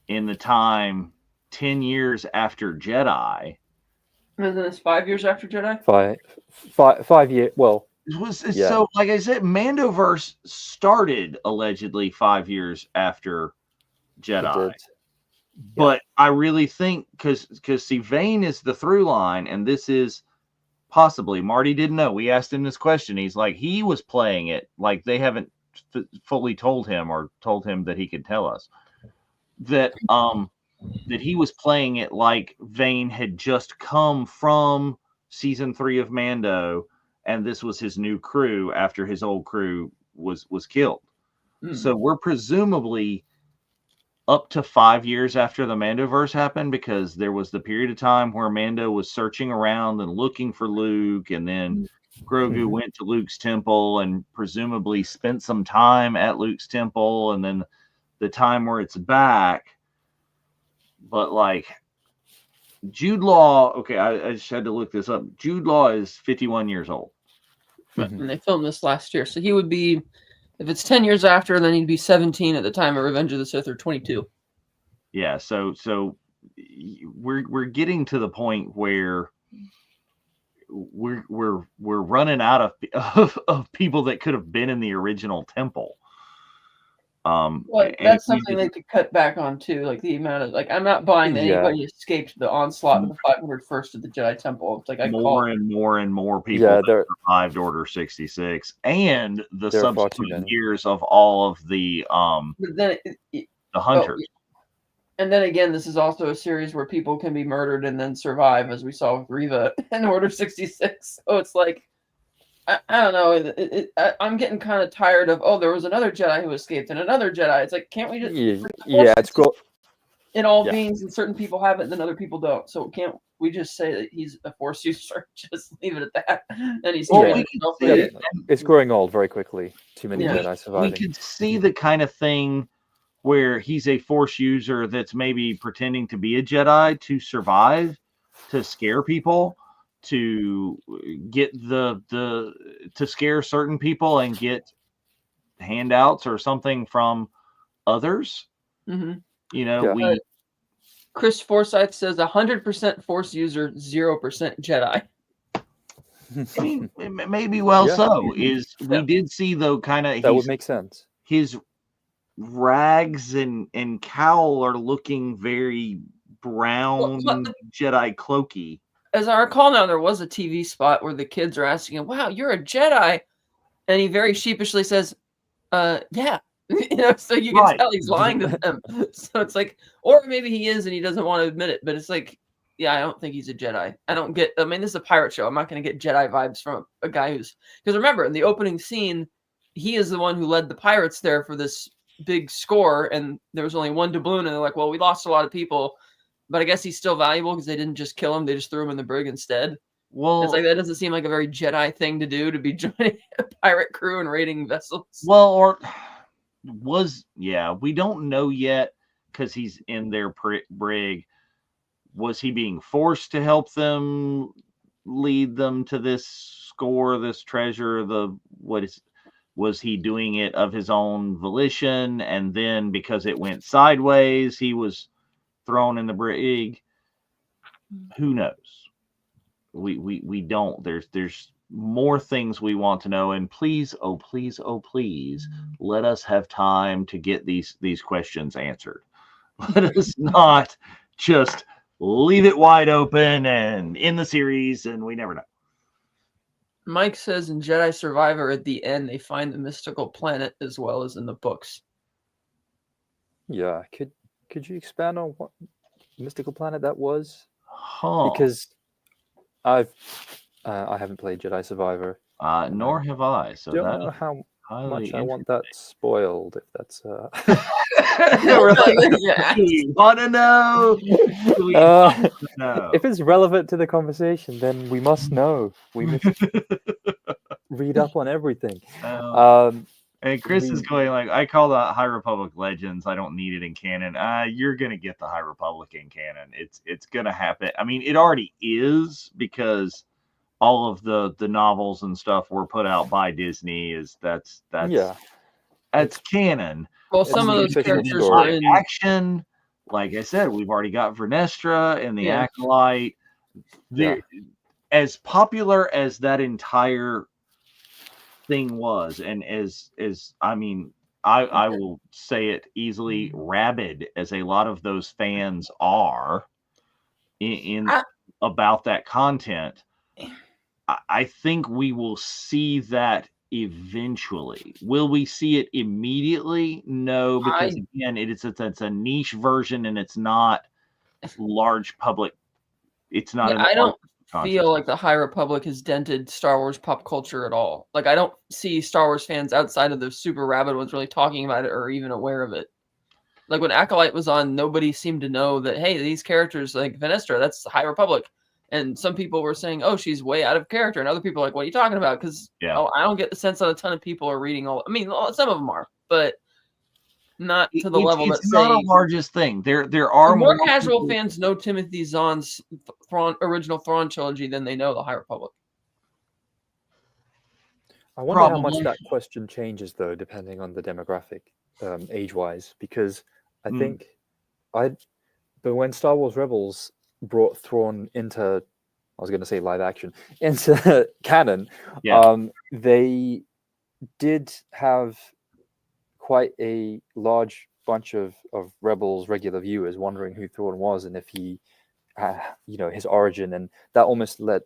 in the time 10 years after Jedi. Isn't this 5 years after Jedi? 5 years. Well, so like I said, Mandoverse started allegedly 5 years after Jedi. But I really think because see, Vane is the through line, and this is possibly Marty didn't know. We asked him this question. He's like, he was playing it like they haven't fully told him or told him that he could tell us that that he was playing it like Vane had just come from season 3 of Mando, and this was his new crew after his old crew was killed. So we're presumably up to 5 years after the Mandoverse happened, because there was the period of time where Mando was searching around and looking for Luke, and then Grogu went to Luke's temple and presumably spent some time at Luke's temple, and then the time where it's back. But like Jude Law, okay, I just had to look this up. Jude Law is 51 years old. And they filmed this last year, so he would be, if it's 10 years after, then he'd be 17 at the time of Revenge of the Sith, or 22. Yeah, so we're getting to the point where we're running out of people that could have been in the original temple. Well, that's something they could cut back on too, like the amount of, like, I'm not buying that anybody escaped the onslaught of the 501st of the Jedi Temple. It's like more and more people that survived Order 66, and the subsequent years of all of the the hunters. And then again, this is also a series where people can be murdered and then survive, as we saw with Reva in Order 66. So it's like, I don't know. I'm getting kind of tired of, there was another Jedi who escaped and another Jedi. It's like, can't we just... it's cool. In all beings, and certain people have it and then other people don't. So can't we just say that he's a Force user? Just leave it at that. And he's it's growing old very quickly. Too many Jedi surviving. We could see the kind of thing where he's a Force user that's maybe pretending to be a Jedi to survive, to scare people, to get to scare certain people and get handouts or something from others. Mm-hmm. You know, Yeah. Chris Forsyth says 100% Force user, 0% Jedi. I mean, maybe well Yeah. so. We did see though, kind of That would make sense. his rags and cowl are looking very brown, Jedi cloaky. As I recall now, there was a TV spot where the kids are asking him, "Wow, you're a Jedi," and he very sheepishly says, yeah." You know, so you can tell he's lying to them. So it's like, or maybe he is and he doesn't want to admit it, but it's like, yeah, I don't think he's a Jedi. I mean, this is a pirate show. I'm not going to get Jedi vibes from a guy because remember, in the opening scene, he is the one who led the pirates there for this big score, and there was only one doubloon, and they're like, well, we lost a lot of people, but I guess he's still valuable because they didn't just kill him, they just threw him in the brig instead. Well, it's like, that doesn't seem like a very Jedi thing to do, to be joining a pirate crew and raiding vessels. Well, or we don't know yet because he's in their brig. Was he being forced to help them lead them to this score, this treasure? Was he doing it of his own volition, and then because it went sideways, he was thrown in the brig? Who knows? We don't. There's more things we want to know, and please, oh please, oh please, let us have time to get these questions answered. Let us not just leave it wide open and in the series, and we never know. Mike says in Jedi Survivor at the end they find the mystical planet as well as in the books. Yeah, could you expand on what mystical planet that was? Huh. Because I haven't played Jedi Survivor. Nor have I. So don't know how much I want that spoiled. If that's we're like, do we want to know? If it's relevant to the conversation, then we must know. We must read up on everything. And Chris is going like, I call that High Republic Legends. I don't need it in canon. You're gonna get the High Republic in canon. It's gonna happen. I mean, it already is, because all of the novels and stuff were put out by Disney. That's canon. Well, some of those characters were in action. Like I said, we've already got Vernestra and the Acolyte. As popular as that entire thing was, and as I mean, I will say it easily, rabid as a lot of those fans are about that content, I think we will see that eventually. Will we see it immediately? No, because again, it's a niche version, and it's not large public. It's not. I don't feel like the High Republic has dented Star Wars pop culture at all. Like, I don't see Star Wars fans outside of the super rabid ones really talking about it or even aware of it. Like, when Acolyte was on, nobody seemed to know that, hey, these characters, like Vernestra, that's the High Republic. And some people were saying, oh, she's way out of character. And other people are like, what are you talking about? Because I don't get the sense that a ton of people are reading all. I mean, some of them are, but not to the level that it's not a largest thing. There are more casual fans know Timothy Zahn's original Thrawn trilogy than they know the High Republic. I wonder how much that question changes, though, depending on the demographic, age-wise, because I think but when Star Wars Rebels brought Thrawn into, I was going to say live action, into canon, they did have quite a large bunch of Rebels regular viewers wondering who Thrawn was and if he, his origin, and that almost let,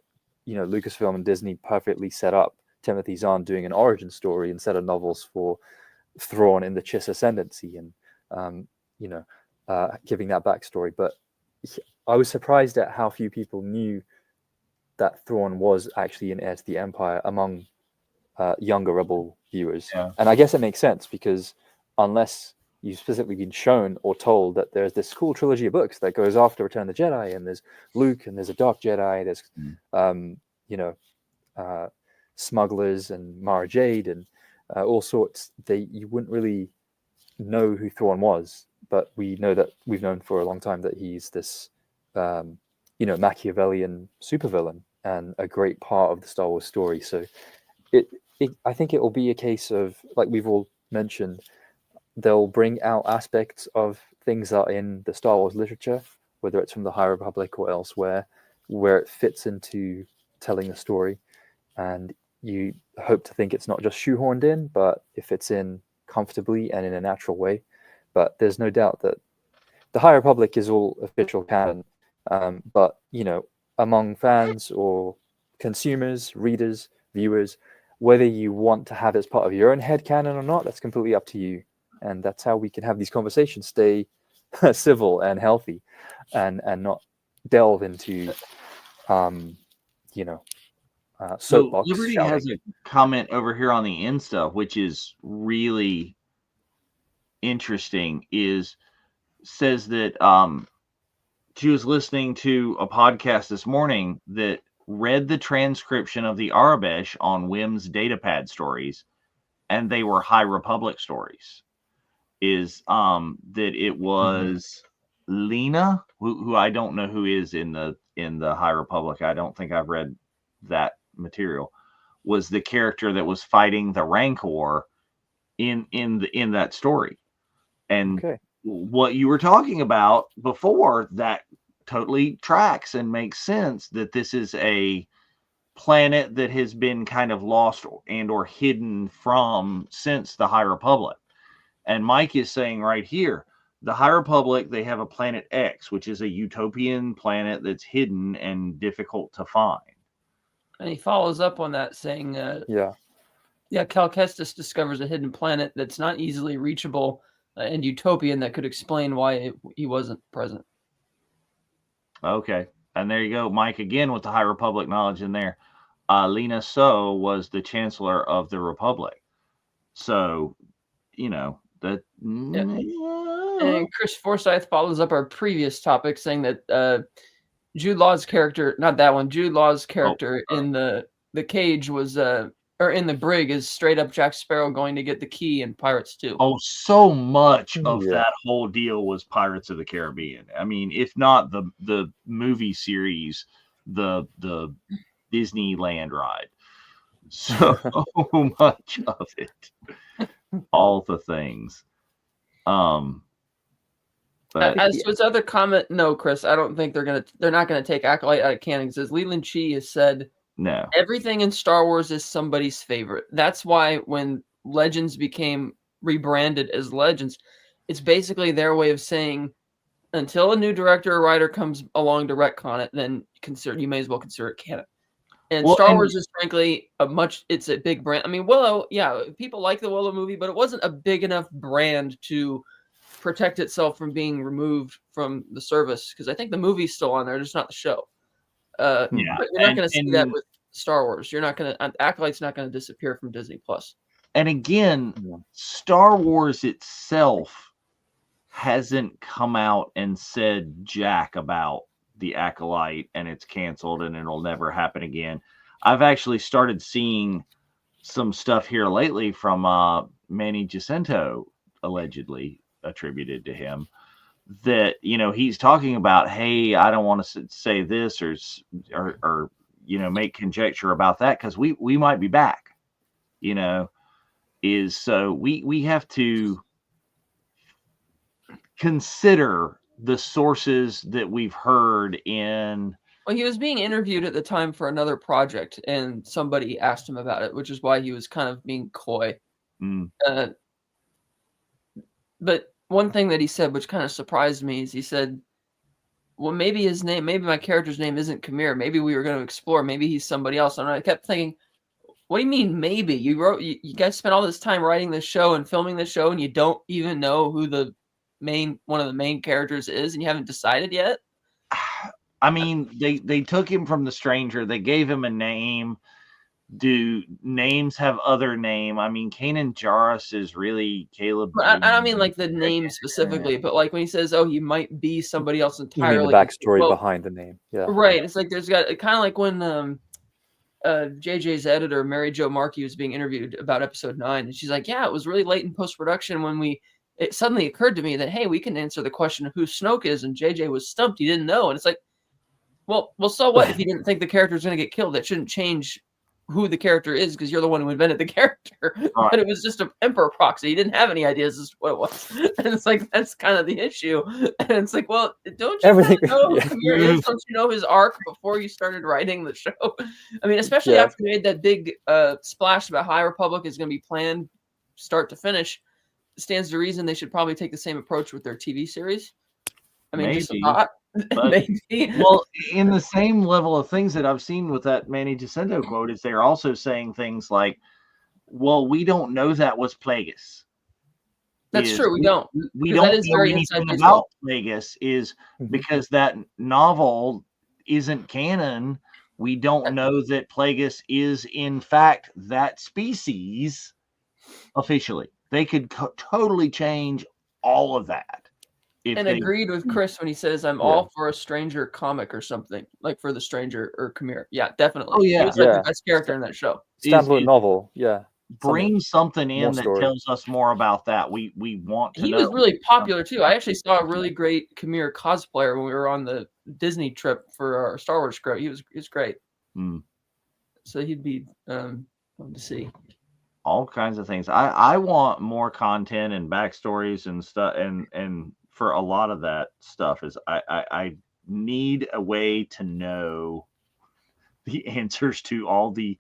Lucasfilm and Disney perfectly set up Timothy Zahn doing an origin story instead of novels for Thrawn in the Chiss Ascendancy and, giving that backstory. But I was surprised at how few people knew that Thrawn was actually an heir to the Empire among younger Rebel viewers. And I guess it makes sense, because unless you've specifically been shown or told that there's this cool trilogy of books that goes after Return of the Jedi, and there's Luke, and there's a Dark Jedi, there's smugglers and Mara Jade and all sorts, you wouldn't really know who Thrawn was, but we've known for a long time that he's this, Machiavellian supervillain and a great part of the Star Wars story. So I think it will be a case of, like we've all mentioned, they'll bring out aspects of things that are in the Star Wars literature, whether it's from the High Republic or elsewhere, where it fits into telling a story. And you hope to think it's not just shoehorned in, but it fits in comfortably and in a natural way. But there's no doubt that the High Republic is all official canon. But, among fans or consumers, readers, viewers, whether you want to have it as part of your own head canon or not, that's completely up to you. And that's how we can have these conversations stay civil and healthy, and not delve into, So soapbox Liberty shouting. has a comment over here on the Insta, which is really interesting. Says that she was listening to a podcast this morning that read the transcription of the Arabesh on Wim's datapad stories, and they were High Republic stories. That it was Lena, who I don't know who is in the High Republic. I don't think I've read that material. Was the character that was fighting the Rancor in that story. And what you were talking about before, that totally tracks and makes sense, that this is a planet that has been kind of lost and or hidden from since the High Republic. And Mike is saying right here, the High Republic, they have a planet X, which is a utopian planet that's hidden and difficult to find. And he follows up on that saying, Cal Kestis discovers a hidden planet that's not easily reachable and utopian that could explain why he wasn't present. Okay. And there you go, Mike, again with the High Republic knowledge in there. Lena So was the Chancellor of the Republic. So, that... And Chris Forsyth follows up our previous topic saying that Jude Law's character, not that one, Jude Law's character in the cage was, or in the brig, is straight up Jack Sparrow going to get the key in Pirates 2. Oh, so much of that whole deal was Pirates of the Caribbean. I mean, if not the movie series, the Disneyland ride. So much of it. All the things. But as to his other comment, no, Chris, I don't think they're not gonna take Acolyte out of canon, because as Leland Chi has said, no, everything in Star Wars is somebody's favorite. That's why when Legends became rebranded as Legends, it's basically their way of saying, until a new director or writer comes along to retcon it, then you may as well consider it canon. And Star Wars is frankly it's a big brand. I mean, Willow, people like the Willow movie, but it wasn't a big enough brand to protect itself from being removed from the service, because I think the movie's still on there, just not the show. But you're not going to see that with Star Wars. You're not going to... Acolyte's not going to disappear from Disney Plus. And again, Star Wars itself hasn't come out and said jack about the Acolyte and it's canceled and it'll never happen again. I've actually started seeing some stuff here lately from Manny Jacinto, allegedly attributed to him, that he's talking about, hey, I don't want to say this or make conjecture about that, because we might be back. So we have to consider the sources that we've heard in. Well, he was being interviewed at the time for another project, and somebody asked him about it, which is why he was kind of being coy. But one thing that he said, which kind of surprised me, is he said, well, maybe my character's name isn't Khmer. Maybe we were going to explore. Maybe he's somebody else. And I kept thinking, what do you mean, maybe? You guys spent all this time writing this show and filming this show, and you don't even know who one of the main characters is, and you haven't decided yet? I mean, they took him from the Stranger. They gave him a name. Do names have other name? I mean, Kanan Jarrus is really Caleb. I don't mean like the name specifically, but like when he says, "Oh, he might be somebody else entirely." You mean the backstory behind the name? Yeah, right. It's like there's got kind of like when JJ's editor Mary Jo Markey was being interviewed about episode 9, and she's like, "Yeah, it was really late in post production when we it suddenly occurred to me that, hey, we can answer the question of who Snoke is, and JJ was stumped. He didn't know. And it's like, well, so what if he didn't think the character was going to get killed? That shouldn't change who the character is because you're the one who invented the character. Right. But it was just an Emperor proxy. He didn't have any ideas as to what it was. And it's like, that's kind of the issue. And it's like, well, don't you Everything- know who yeah. Khmer is? Don't you know his arc before you started writing the show? I mean, especially Yeah. after you made that big splash about High Republic is going to be planned start to finish, stands to reason they should probably take the same approach with their TV series. I mean, just a Maybe, thought. but- Maybe. Well, in the same level of things that I've seen with that Manny Jacinto quote is they're also saying things like, well, we don't know that was Plagueis. That's true. We don't. We 'Cause that don't is know very anything inside about Plagueis is Mhm. because that novel isn't canon. We don't know that Plagueis is in fact that species officially. They could totally change all of that. If And they, agreed with Chris when he says, "I'm all for a Stranger comic or something, like for the Stranger or Khmer." Yeah, definitely. Oh, yeah. He was like Yeah. the best character in that show. Standalone novel. Yeah. bring something in more that story. tells us more about that. We want to He know. was really popular too. I actually saw a really great Khmer cosplayer when we were on the Disney trip for our Star Wars crew. He was great. Hmm. So he'd be fun to see. All kinds of things. I want more content and backstories and stuff, and for a lot of that stuff is I need a way to know the answers to all the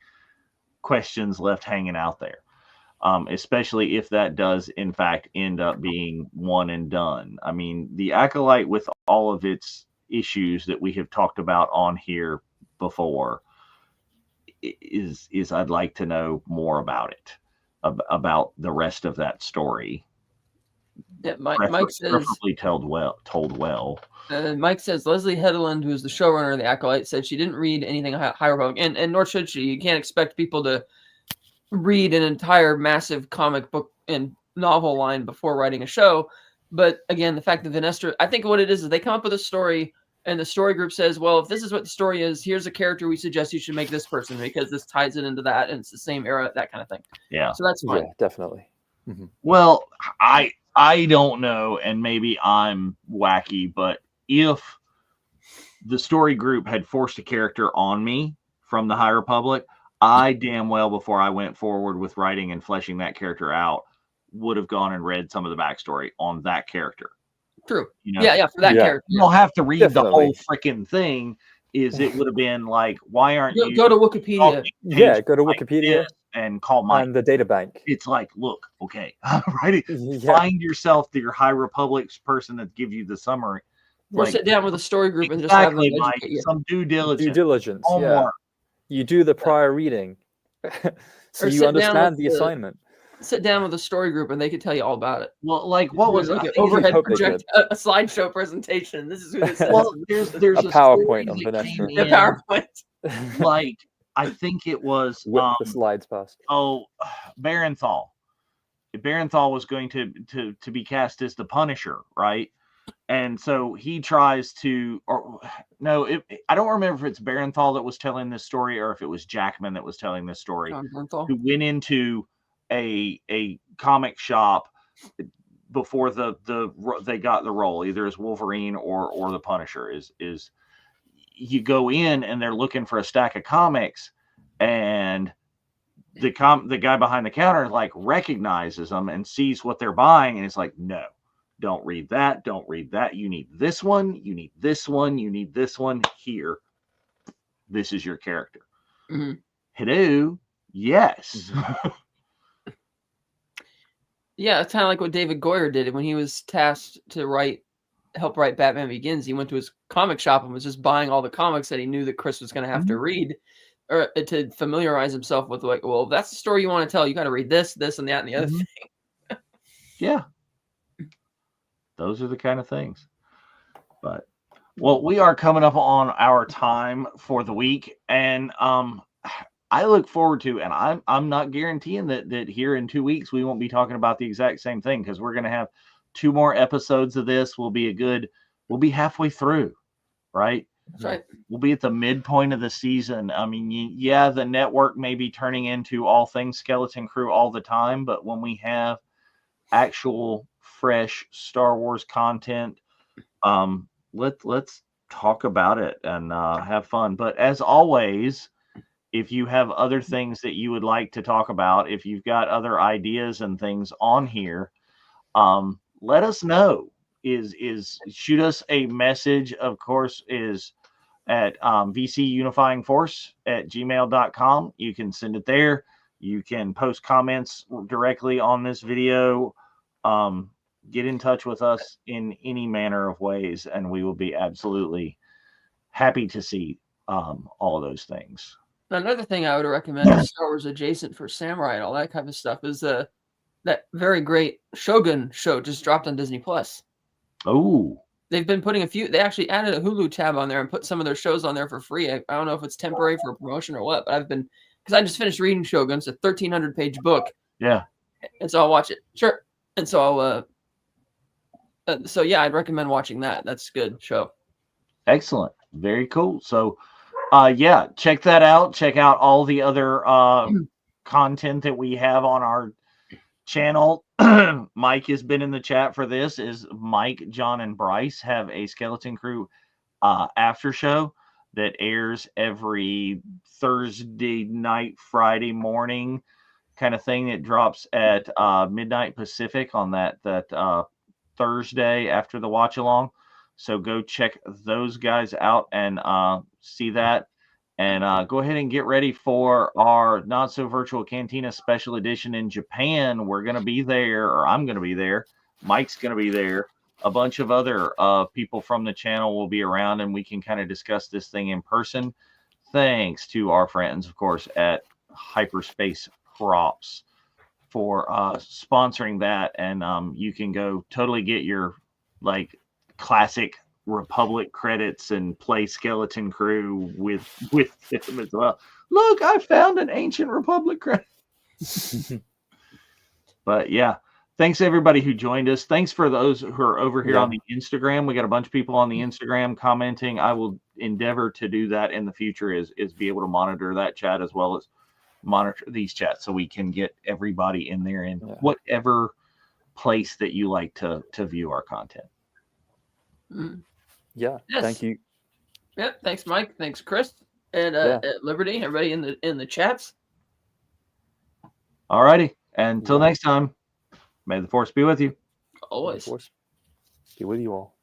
questions left hanging out there, especially if that does in fact end up being one and done. I mean, the Acolyte, with all of its issues that we have talked about on here before, is I'd like to know more about it, about the rest of that story. Yeah, Mike says. Preferably told well. Mike says Leslie Headland, who's the showrunner of the Acolyte, said she didn't read anything High Republic, and nor should she. You can't expect people to read an entire massive comic book and novel line before writing a show. But again, the fact that Vanessa, I think what it is they come up with a story, and the story group says, well, if this is what the story is, here's a character we suggest you should make this person because this ties it into that, and it's the same era, that kind of thing. Yeah. So that's fine. Yeah, definitely. Mhm. Well, I don't know, and maybe I'm wacky, but if the story group had forced a character on me from the High Republic, I damn well, before I went forward with writing and fleshing that character out, would have gone and read some of the backstory on that character. True. You know? Yeah, for that Yeah. character. You don't have to read the Definitely. whole freaking thing. It would have been like, why aren't you Go to Wikipedia. Yeah, go to like Wikipedia this and call my. and the data bank. It's like, look, okay, right? Yeah. Find yourself your High Republic's person that give you the summary. Or sit down with a story group and just have them Exactly, Mike. educate you. Some due diligence. Due diligence. Yeah. Homework. You do the prior reading, so Or you sit down understand with the assignment. Sit down with a story group and they could tell you all about it. Well, like what was like it? an overhead hope they project, a slideshow presentation. This is who this is. Well, there's A a PowerPoint story on that Vanessa. came The in, PowerPoint. like I think it was Whip the slides past. Barenthal. Barenthal was going to be cast as the Punisher, right? And so he tries to, or no, I don't remember if it's Barenthal that was telling this story or if it was Jackman that was telling this story. John Bernthal. Who went into a comic shop before they got the role, either as Wolverine or the Punisher. Is you go in and they're looking for a stack of comics, and the guy behind the counter like recognizes them and sees what they're buying, and it's like, no, don't read that, don't read that. You need this one, you need this one, you need this one. Here, this is your character. Mm-hmm. Hello, yes. Mm-hmm. Yeah, it's kind of like what David Goyer did when he was tasked to help write Batman Begins. He went to his comic shop and was just buying all the comics that he knew that Chris was going to have to read, or to familiarize himself with, like, well, if that's the story you want to tell, you got to read this, and that, and the other thing. Yeah. Those are the kind of things. But, well, we are coming up on our time for the week, and I look forward to, and I'm not guaranteeing that here in 2 weeks we won't be talking about the exact same thing, because we're going to have 2 more episodes of this. We'll be halfway through, right? That's right. We'll be at the midpoint of the season. I mean, yeah, the network may be turning into all things Skeleton Crew all the time, but when we have actual fresh Star Wars content, let's talk about it and have fun. But as always, if you have other things that you would like to talk about, if you've got other ideas and things on here, let us know. Is shoot us a message, of course, is at vcunifyingforce@gmail.com. You can send it there. You can post comments directly on this video. Get in touch with us in any manner of ways, and we will be absolutely happy to see all of those things. Another thing I would recommend is Star Wars adjacent for samurai and all that kind of stuff is that very great Shogun show just dropped on Disney Plus. Oh, They've been putting they actually added a Hulu tab on there and put some of their shows on there for free. I don't know if it's temporary for a promotion or what, but because I just finished reading Shogun. It's a 1,300-page book. yeah. And so I'll watch it. Sure. And so I'd recommend watching that. That's a good show. Excellent. Very cool. So, yeah, check that out. Check out all the other content that we have on our channel. Mike has been in the chat for this. Is Mike, John, and Bryce have a Skeleton Crew after show that airs every Thursday night, Friday morning kind of thing. It drops at midnight Pacific on that Thursday after the watch along. So go check those guys out and see that. And go ahead and get ready for our Not So Virtual Cantina special edition in Japan. We're going to be there, or I'm going to be there. Mike's going to be there. A bunch of other people from the channel will be around, and we can kind of discuss this thing in person. Thanks to our friends, of course, at Hyperspace Props for sponsoring that. And you can go totally get your classic Republic credits and play Skeleton Crew with them as well. Look, I found an ancient Republic credit. But yeah, thanks everybody who joined us. Thanks for those who are over here on the Instagram. We got a bunch of people on the Instagram commenting. I will endeavor to do that in the future, is be able to monitor that chat as well as monitor these chats, so we can get everybody in there in whatever place that you like to view our content. Yeah, thank you. Yeah, thanks, Mike. Thanks, Chris, and at Liberty, everybody in the chats. All righty, until next time, may the Force be with you. Always. May the Force be with you all.